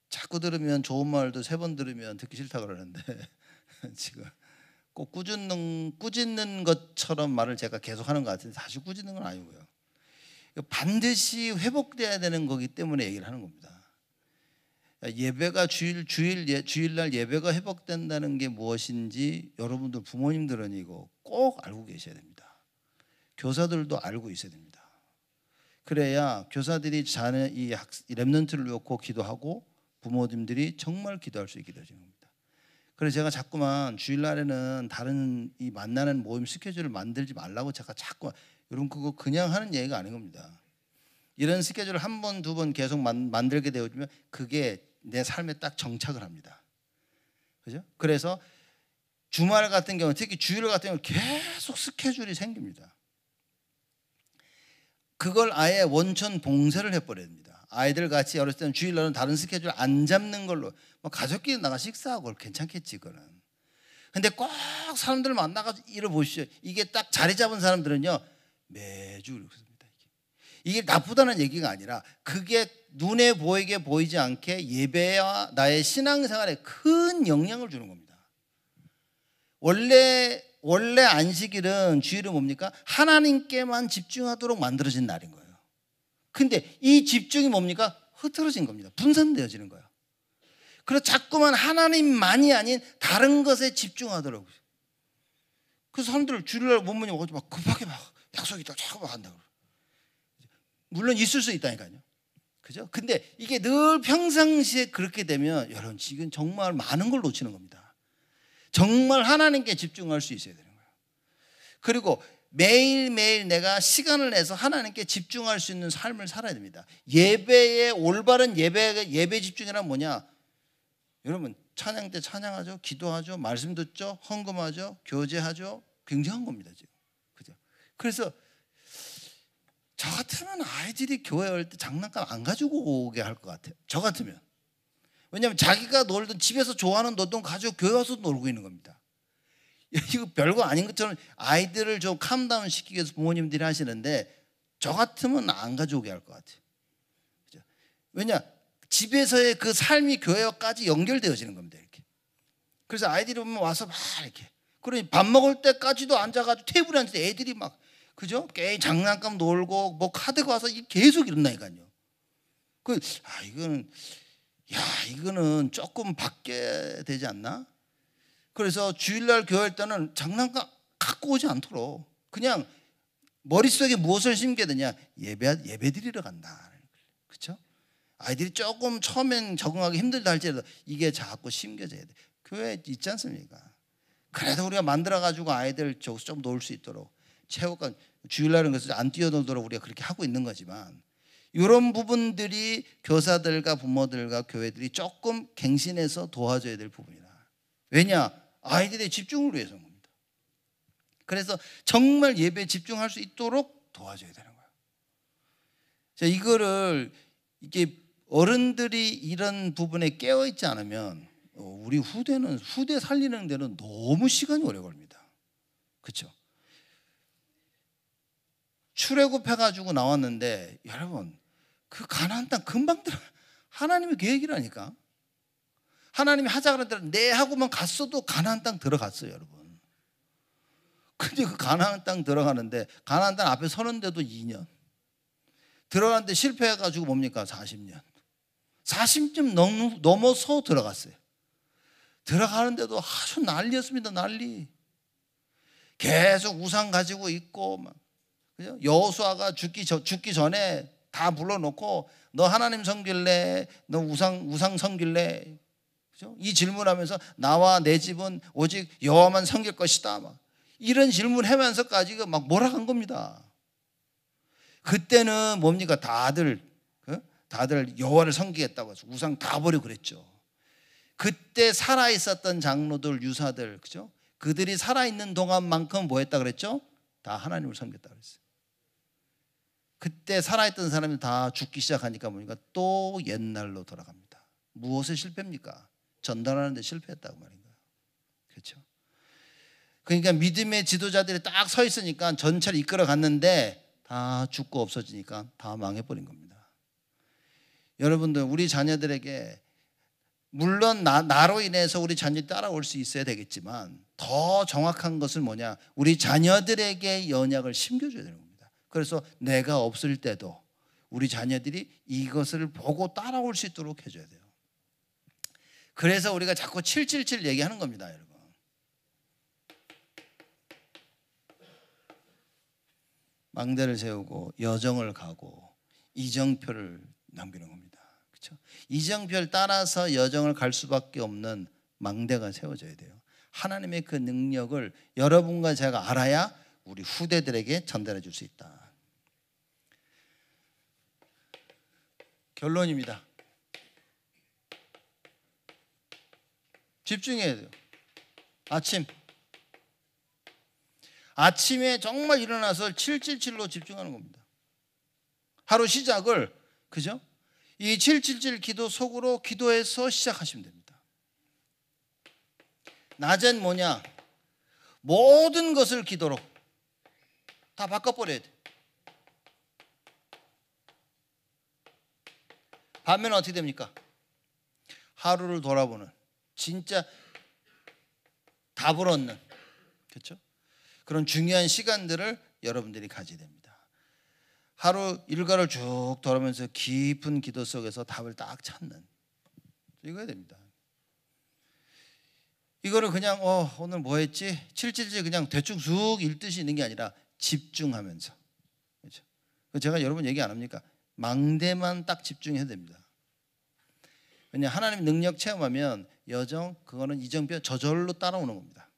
A: 자꾸 들으면 좋은 말도 3번 들으면 듣기 싫다 그러는데 지금 꼭 꾸짖는 것처럼 말을 제가 계속 하는 것 같은데 사실 꾸짖는 건 아니고요. 반드시 회복돼야 되는 거기 때문에 얘기를 하는 겁니다. 예배가 주일날 예배가 회복된다는 게 무엇인지 여러분들 부모님들은 이거 꼭 알고 계셔야 됩니다. 교사들도 알고 있어야 됩니다. 그래야 교사들이 자녀 이 렘넌트를 놓고 기도하고 부모님들이 정말 기도할 수 있게 되어지는 겁니다. 그래서 제가 자꾸만 주일날에는 다른 이 만나는 모임 스케줄을 만들지 말라고 제가 자꾸 여러분 그거 그냥 하는 얘기가 아닌 겁니다. 이런 스케줄을 1번, 2번 계속 만들게 되어지면 그게 내 삶에 딱 정착을 합니다. 그죠? 그래서 주말 같은 경우 특히 주일 같은 경우 계속 스케줄이 생깁니다. 그걸 아예 원천 봉쇄를 해버려야 됩니다. 아이들 같이 어렸을 때는 주일날은 다른 스케줄 안 잡는 걸로 뭐 가족끼리 나가 식사하고 괜찮겠지 그거는. 근데 꼭 사람들 만나가지고 일을 보시죠. 이게 딱 자리 잡은 사람들은요 매주 그렇습니다. 이게 나쁘다는 얘기가 아니라 그게 눈에 보이게 보이지 않게 예배와 나의 신앙생활에 큰 영향을 주는 겁니다. 원래 안식일은 주일은 뭡니까? 하나님께만 집중하도록 만들어진 날인 거예요. 근데 이 집중이 뭡니까? 흐트러진 겁니다. 분산되어지는 거예요. 그래서 자꾸만 하나님만이 아닌 다른 것에 집중하더라고요. 그래서 사람들 주일날 부모님 오지 막 급하게 막 약속이 있다고 자꾸 막 한다고. 물론 있을 수 있다니까요. 그죠? 근데 이게 늘 평상시에 그렇게 되면 여러분 지금 정말 많은 걸 놓치는 겁니다. 정말 하나님께 집중할 수 있어야 되는 거예요. 그리고 매일매일 내가 시간을 내서 하나님께 집중할 수 있는 삶을 살아야 됩니다. 예배의 올바른 예배 집중이란 뭐냐? 여러분 찬양 때 찬양하죠, 기도하죠, 말씀 듣죠, 헌금하죠, 교제하죠. 굉장한 겁니다 지금. 그죠? 그래서 저 같으면 아이들이 교회 올 때 장난감 안 가지고 오게 할 것 같아요. 저 같으면. 왜냐하면 자기가 놀던 집에서 좋아하는 놀던 가지고 교회 와서 놀고 있는 겁니다. 이거 별거 아닌 것처럼 아이들을 좀 캄다운 시키기 위해서 부모님들이 하시는데 저 같으면 안 가져오게 할 것 같아요. 그죠? 왜냐? 집에서의 그 삶이 교회와까지 연결되어지는 겁니다. 이렇게. 그래서 아이들이 오면 와서 막 이렇게. 그러니 밥 먹을 때까지도 앉아가지고 테이블에 앉아서 애들이 막 그죠? 게임 장난감 놀고 뭐 카드 가서 계속 이런다니까요. 이거는 조금 바뀌어야 되지 않나? 그래서 주일날 교회할 때는 장난감 갖고 오지 않도록 그냥 머릿속에 무엇을 심게 되냐? 예배 드리러 간다. 그렇죠? 아이들이 조금 처음엔 적응하기 힘들다 할지라도 이게 자꾸 심겨져야 돼. 교회에 있지 않습니까? 그래도 우리가 만들어가지고 아이들 저기서 좀 놀 수 있도록 체육관 주일날은 그래서 안 뛰어놀도록 우리가 그렇게 하고 있는 거지만 이런 부분들이 교사들과 부모들과 교회들이 조금 갱신해서 도와줘야 될 부분이다. 왜냐? 아이들의 집중을 위해서인 겁니다. 그래서 정말 예배에 집중할 수 있도록 도와줘야 되는 거예요. 자, 이거를 이게 어른들이 이런 부분에 깨어 있지 않으면 우리 후대 살리는 데는 너무 시간이 오래 걸립니다. 그렇죠? 출애굽해가지고 나왔는데 여러분 그 가나안 땅 금방 들어. 하나님의 계획이라니까. 하나님이 하자 그런 대로 네 하고만 갔어도 가나안 땅 들어갔어요, 여러분. 근데 그 가나안 땅 들어가는데 가나안 땅 앞에 서는데도 2년 들어가는데 실패해가지고 뭡니까? 40년 40년 넘어서 들어갔어요. 들어가는데도 아주 난리였습니다. 난리. 계속 우상 가지고 있고 막. 그죠? 여호수아가 죽기 전에 다 불러놓고 너 하나님 섬길래? 너 우상 섬길래? 그죠? 이 질문하면서 나와 내 집은 오직 여호와만 섬길 것이다. 막 이런 질문하면서까지 막 몰아간 겁니다. 그때는 뭡니까? 다들 여호와를 섬기겠다고 해서 우상 다 버리고 그랬죠. 그때 살아 있었던 장로들, 유사들, 그죠? 그들이 살아 있는 동안만큼 뭐 했다 그랬죠? 다 하나님을 섬겼다 그랬어요. 그때 살아있던 사람이 다 죽기 시작하니까 뭡니까? 또 옛날로 돌아갑니다. 무엇에 실패입니까? 전달하는 데 실패했다고 말인 거예요. 그렇죠? 그러니까 믿음의 지도자들이 딱 서 있으니까 전체를 이끌어 갔는데 다 죽고 없어지니까 다 망해버린 겁니다. 여러분들, 우리 자녀들에게 물론 나로 인해서 우리 자녀들이 따라올 수 있어야 되겠지만 더 정확한 것은 뭐냐, 우리 자녀들에게 연약을 심겨줘야 되는 겁니다. 그래서 내가 없을 때도 우리 자녀들이 이것을 보고 따라올 수 있도록 해줘야 돼요. 그래서 우리가 자꾸 777 얘기하는 겁니다, 여러분. 망대를 세우고 여정을 가고 이정표를 남기는 겁니다. 그렇죠? 이정표를 따라서 여정을 갈 수밖에 없는 망대가 세워져야 돼요. 하나님의 그 능력을 여러분과 제가 알아야 우리 후대들에게 전달해 줄 수 있다. 결론입니다. 집중해야 돼요. 아침에 정말 일어나서 777로 집중하는 겁니다. 하루 시작을, 그죠? 이 777 기도 속으로 기도해서 시작하시면 됩니다. 낮엔 뭐냐? 모든 것을 기도로 다 바꿔버려야 돼. 밤에는 어떻게 됩니까? 하루를 돌아보는, 진짜 답을 얻는, 그렇죠? 그런 중요한 시간들을 여러분들이 가져야 됩니다. 하루 일과를 쭉 돌아오면서 깊은 기도 속에서 답을 딱 찾는, 이거야 됩니다. 이거를 그냥 오늘 뭐 했지? 777 그냥 대충 쑥 읽듯이 있는 게 아니라 집중하면서, 그렇죠? 제가 여러분 얘기 안 합니까? 망대만 딱 집중해야 됩니다. 왜냐, 하나님 능력 체험하면 여정, 그거는 이정표 저절로 따라오는 겁니다.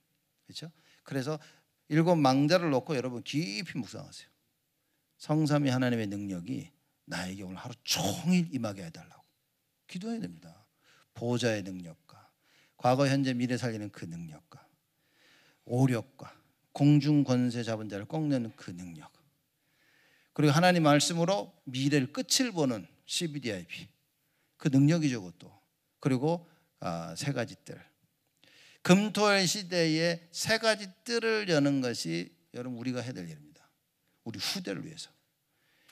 A: 그렇죠? 그래서 7 망대를 놓고 여러분 깊이 묵상하세요. 성삼위 하나님의 능력이 나에게 오늘 하루 종일 임하게 해달라고 기도해야 됩니다. 보호자의 능력과 과거 현재 미래 살리는 그 능력과 오력과 공중 권세 잡은 자를 꺾는 그 능력, 그리고 하나님 말씀으로 미래를 끝을 보는 CBDIP, 그 능력이죠, 그것도. 그리고 세 가지 뜰, 금토일 시대에 세 가지 뜰을 여는 것이 여러분 우리가 해야 될 일입니다. 우리 후대를 위해서.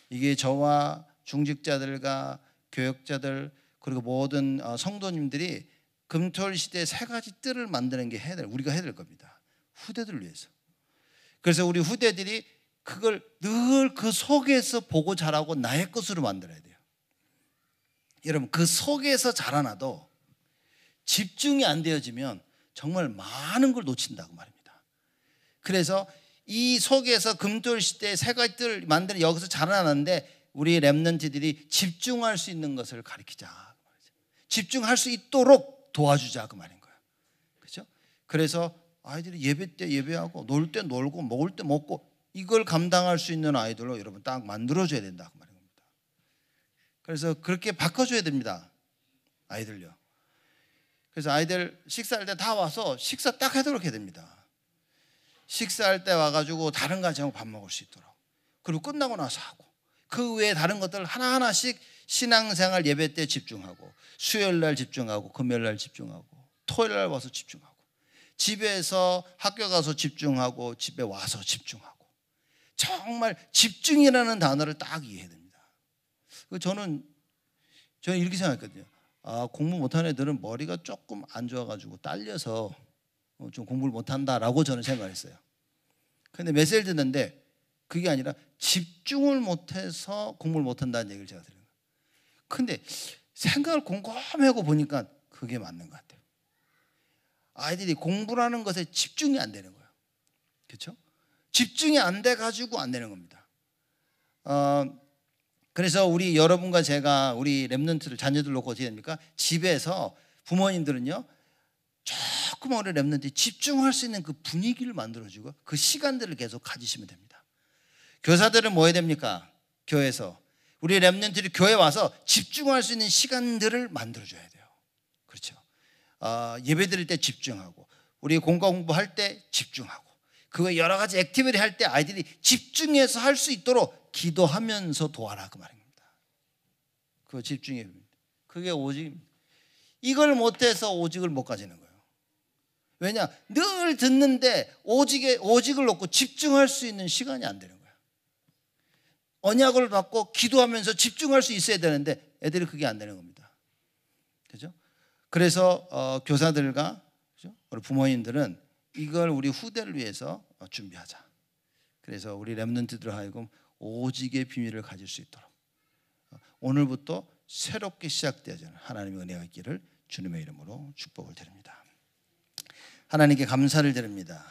A: 이게 저와 중직자들과 교역자들 그리고 모든 성도님들이 금토일 시대에 세 가지 뜰을 만드는 게 우리가 해야 될 겁니다. 후대들을 위해서. 그래서 우리 후대들이 그걸 늘 그 속에서 보고 자라고 나의 것으로 만들어야 돼요. 여러분, 그 속에서 자라나도 집중이 안 되어지면 정말 많은 걸 놓친다고 말입니다. 그래서 이 속에서 금토일 시대의 세 가지 뜰을 만드는, 여기서 자라나는데 우리 랩런트들이 집중할 수 있는 것을 가르치자, 집중할 수 있도록 도와주자, 그 말인 거예요. 그렇죠? 그래서 아이들이 예배 때 예배하고 놀 때 놀고 먹을 때 먹고 이걸 감당할 수 있는 아이들로 여러분 딱 만들어줘야 된다, 그 말인 겁니다. 그래서 그렇게 바꿔줘야 됩니다, 아이들요. 그래서 아이들 식사할 때 다 와서 식사 딱 하도록 해야 됩니다. 식사할 때 와가지고 다른 가정하고 밥 먹을 수 있도록, 그리고 끝나고 나서 하고, 그 외에 다른 것들 하나하나씩 신앙생활 예배 때 집중하고, 수요일 날 집중하고, 금요일 날 집중하고, 토요일 날 와서 집중하고, 집에서 학교 가서 집중하고, 집에 와서 집중하고, 정말 집중이라는 단어를 딱 이해해야 됩니다. 저는 이렇게 생각했거든요. 공부 못하는 애들은 머리가 조금 안 좋아가지고 딸려서 좀 공부를 못한다라고 저는 생각했어요. 그런데 메시지를 듣는데 그게 아니라 집중을 못해서 공부를 못한다는 얘기를 제가 들은 거예요. 그런데 생각을 곰곰하고 보니까 그게 맞는 것 같아요. 아이들이 공부라는 것에 집중이 안 되는 거예요. 그렇죠? 집중이 안 돼가지고 안 되는 겁니다. 그래서 우리 여러분과 제가 우리 랩런트들 자녀들 놓고 어떻게 됩니까? 집에서 부모님들은요, 조금 우리 랩런트들이 집중할 수 있는 그 분위기를 만들어주고 그 시간들을 계속 가지시면 됩니다. 교사들은 뭐 해야 됩니까? 교회에서 우리 랩런트들이 교회 와서 집중할 수 있는 시간들을 만들어줘야 돼요. 그렇죠? 예배 드릴 때 집중하고, 우리 공부할 때 집중하고, 그 여러 가지 액티비티 할 때 아이들이 집중해서 할 수 있도록 기도하면서 도와라, 그 말입니다. 그 집중해. 그게 오직입니다. 이걸 못해서 오직을 못 가지는 거예요. 왜냐? 늘 듣는데 오직을 놓고 집중할 수 있는 시간이 안 되는 거야. 언약을 받고 기도하면서 집중할 수 있어야 되는데 애들이 그게 안 되는 겁니다. 그죠? 그래서 교사들과, 그죠? 우리 부모님들은 이걸 우리 후대를 위해서 준비하자. 그래서 우리 렘넌트들 하여금 오직의 비밀을 가질 수 있도록 오늘부터 새롭게 시작되어지는 하나님의 은혜가 있기를 주님의 이름으로 축복을 드립니다. 하나님께 감사를 드립니다.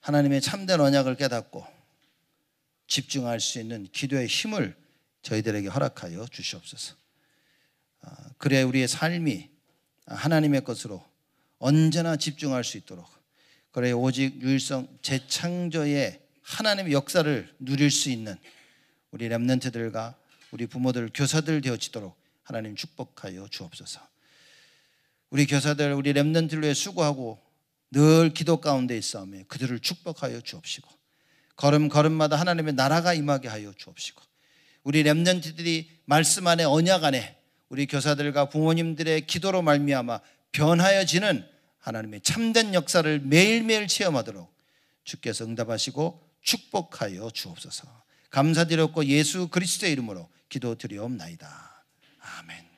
A: 하나님의 참된 언약을 깨닫고 집중할 수 있는 기도의 힘을 저희들에게 허락하여 주시옵소서. 그래 우리의 삶이 하나님의 것으로 언제나 집중할 수 있도록, 그래 오직 유일성 재창조의 하나님의 역사를 누릴 수 있는 우리 렘넌트들과 우리 부모들, 교사들 되어지도록 하나님 축복하여 주옵소서. 우리 교사들, 우리 렘넌트를 위해 수고하고 늘 기도 가운데 있사오며 그들을 축복하여 주옵시고, 걸음걸음마다 하나님의 나라가 임하게 하여 주옵시고, 우리 렘넌트들이 말씀 안에, 언약 안에 우리 교사들과 부모님들의 기도로 말미암아 변하여지는 하나님의 참된 역사를 매일매일 체험하도록 주께서 응답하시고 축복하여 주옵소서. 감사드렸고 예수 그리스도의 이름으로 기도드리옵나이다. 아멘.